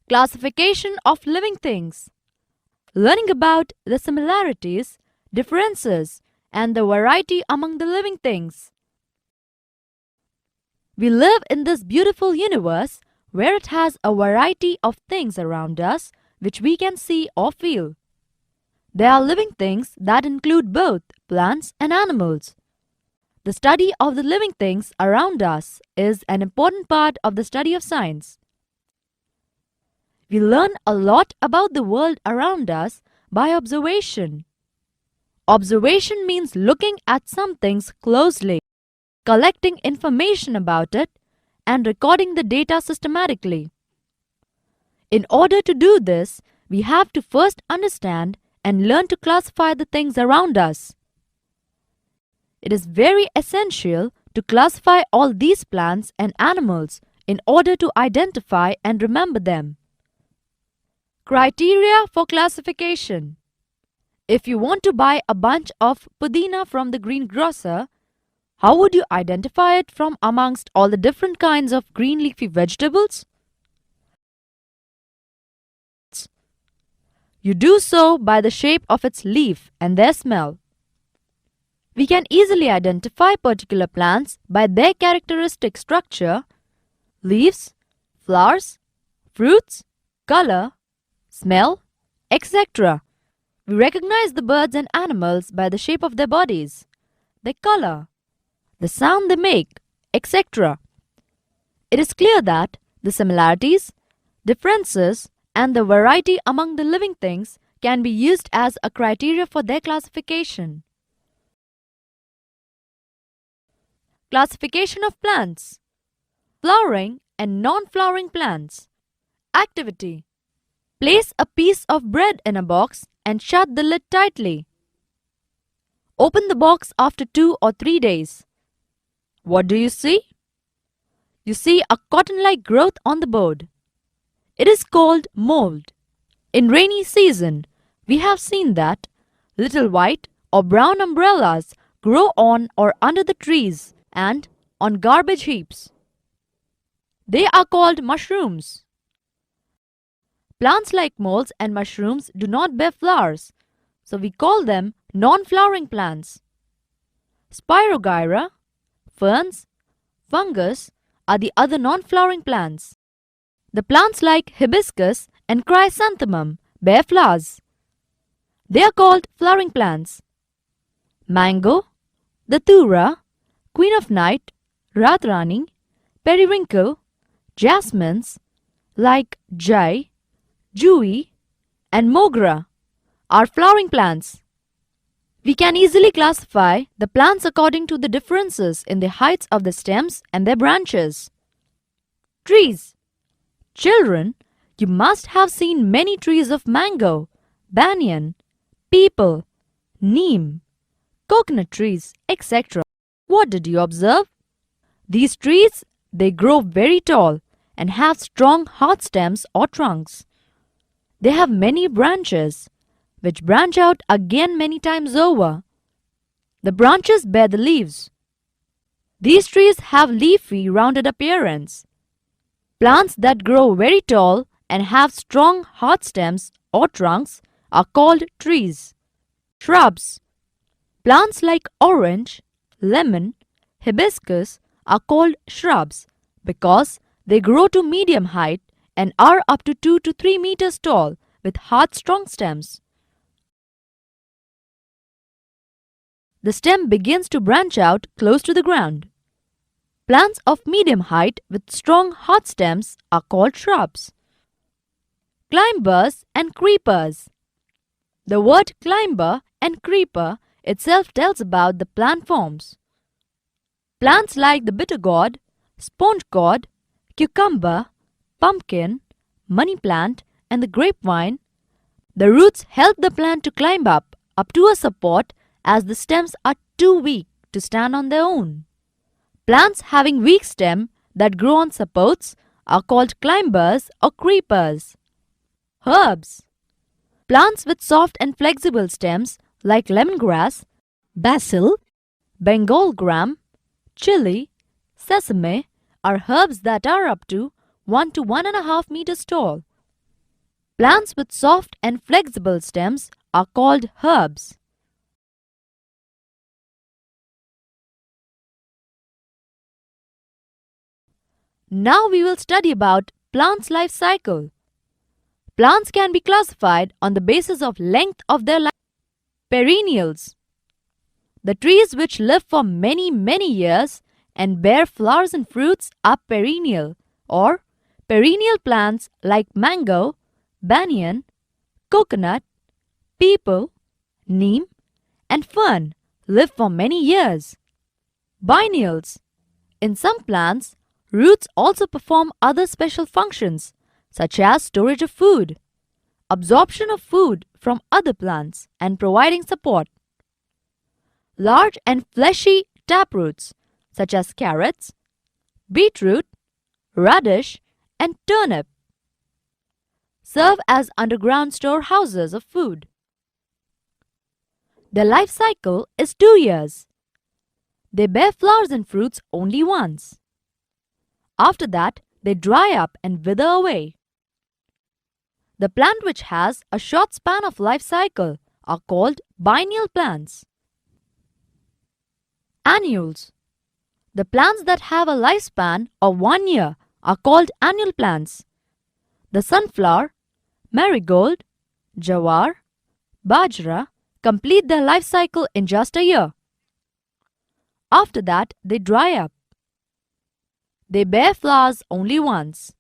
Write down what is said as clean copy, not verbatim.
Classification of living things. Learning about the similarities, differences, and the variety among the living things. We live in this beautiful universe where it has a variety of things around us which we can see or feel. There are living things that include both plants and animals. The study of the living things around us is an important part of the study of science. We learn a lot about the world around us by observation. Observation means looking at some things closely, collecting information about it, and recording the data systematically. In order to do this, we have to first understand and learn to classify the things around us. It is very essential to classify all these plants and animals in order to identify and remember them. Criteria for classification. If you want to buy a bunch of pudina from the greengrocer, how would you identify it from amongst all the different kinds of green leafy vegetables? You do so by the shape of its leaf and their smell. We can easily identify particular plants by their characteristic structure, leaves, flowers, fruits, color, smell, etc. We recognize the birds and animals by the shape of their bodies, their color, the sound they make, etc. It is clear that the similarities, differences, and the variety among the living things can be used as a criteria for their classification. Classification of plants. Flowering and non-flowering plants. Activity. Place a piece of bread in a box and shut the lid tightly. Open the box after 2 or 3 days. What do you see? You see a cotton-like growth on the board. It is called mold. In rainy season, we have seen that little white or brown umbrellas grow on or under the trees and on garbage heaps. They are called mushrooms. Plants like molds and mushrooms do not bear flowers, so we call them non-flowering plants. Spirogyra, ferns, fungus are the other non-flowering plants. The plants like hibiscus and chrysanthemum bear flowers. They are called flowering plants. Mango, datura, queen of night, radhrani, periwinkle, jasmines like jai, Jui, and mogra are flowering plants. We can easily classify the plants according to the differences in the heights of the stems and their branches. Trees. Children, you must have seen many trees of mango, banyan, peepal, neem, coconut trees, etc. What did you observe? These trees, they grow very tall and have strong hard stems or trunks. They have many branches, which branch out again many times over. The branches bear the leaves. These trees have leafy, rounded appearance. Plants that grow very tall and have strong hard stems or trunks are called trees. Shrubs. Plants like orange, lemon, hibiscus are called shrubs because they grow to medium height and are up to 2 to 3 meters tall with hard strong stems. The stem begins to branch out close to the ground. Plants of medium height with strong hard stems are called shrubs. Climbers and creepers. The word climber and creeper itself tells about the plant forms. Plants like the bitter gourd, sponge gourd, cucumber, pumpkin, money plant, and the grapevine, the roots help the plant to climb up to a support as the stems are too weak to stand on their own. Plants having weak stem that grow on supports are called climbers or creepers. Herbs. Plants with soft and flexible stems like lemongrass, basil, Bengal gram, chili, sesame are herbs that are up to 1 to 1.5 meters tall. Plants with soft and flexible stems are called herbs. Now we will study about plants' life cycle. Plants can be classified on the basis of length of their life. Perennials. The trees which live for many years and bear flowers and fruits are perennial, or perennial plants like mango, banyan, coconut, peepal, neem, and fern live for many years. Biennials. In some plants, roots also perform other special functions such as storage of food, absorption of food from other plants, and providing support. Large and fleshy taproots such as carrots, beetroot, radish, and turnip serve as underground storehouses of food. Their life cycle is 2 years. They bear flowers and fruits only once. After that, they dry up and wither away. The plant which has a short span of life cycle are called biennial plants. Annuals. The plants that have a lifespan of 1 year are called annual plants. The sunflower, marigold, jawar, bajra complete their life cycle in just a year. After that, they dry up. They bear flowers only once.